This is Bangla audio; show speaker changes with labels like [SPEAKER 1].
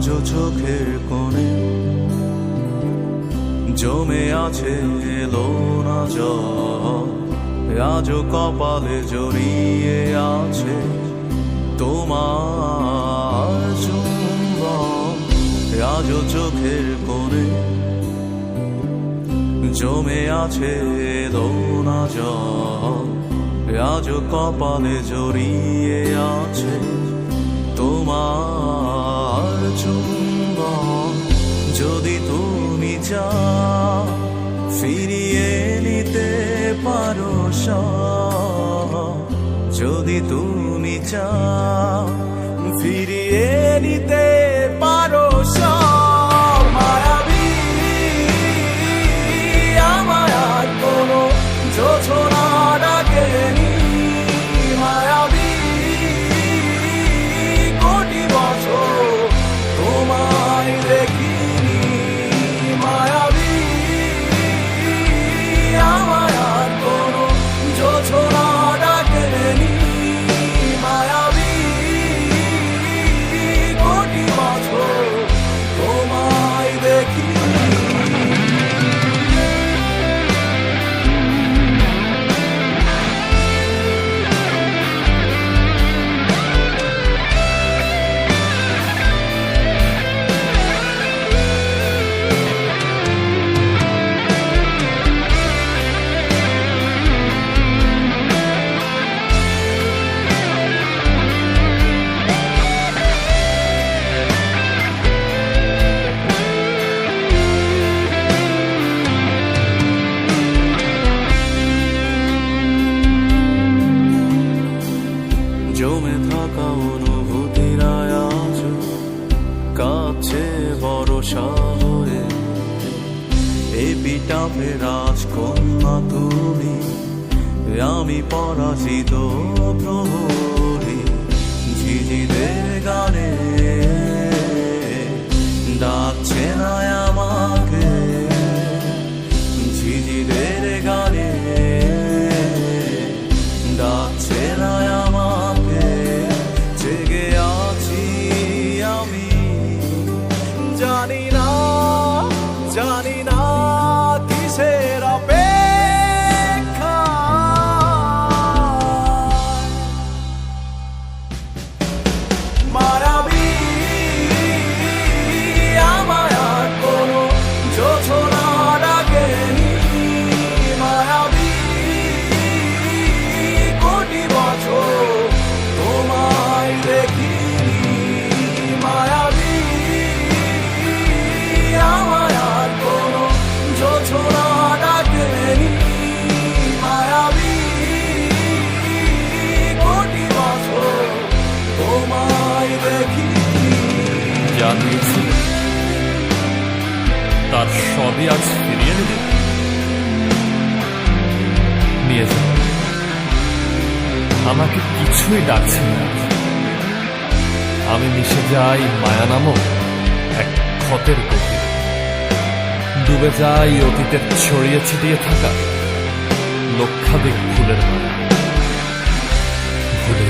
[SPEAKER 1] আজও চোখের কোণে জমে আছে এলো না জল, আজও কপালে জড়িয়ে আছে তোমার চুম্বন। আজও চোখের কোণে জমে আছে এলো না জল, আজও কপালে জড়িয়ে আছে তোমার চুম্বন। যদি তুমি চাও ফিরিয়ে নিতে পারো সব, যদি তুমি চাও ফিরিয়ে নিতে পারো সব, মায়াবী আমায় আর কোনো যোছনা ডাকেনি, মায়াবী কোটি বছর তোমায় দেখিনি, মায়াবী আমায় আর কোনো যোছনা ডাকেনি, মায়াবী কোটি বছর তোমায় দেখিনি। জমে থাকা অনুভূতিরা আজ কাছে ভরসা হয়ে, এপিটাপে রাজকন্যা তুমি, আমি পরাজিত প্রহরী। ঝিঝিদের গানে ডাকছে না আমাকে, ঝিঝিদের গানে ডাকছে না আমাকে, জেগে আছি আমি, জানি না জানি না কিসের অপেক্ষা, মায়াবী আমায় আর কোনো যোছনা ডাকেনি, মায়াবী কোটি বছর তোমায় দেখিনি, মায়াবী আমায় আর কোনো যোছনা ডাকেনি, মায়াবী কোটি বছর তোমায় দেখিনি।
[SPEAKER 2] জানিয়েছিল তার সবই আজ ফিরিয়ে নেবে, নিয়ে যাও। আমাকে কিছুই ডাকছে না, আমি মিশে যাই মায়া নামক এক ক্ষতের গভীরে, ডুবে যাই অতীতের ছড়িয়ে ছিটিয়ে থাকা লক্ষাধিক ফুলের মালা, ভুলে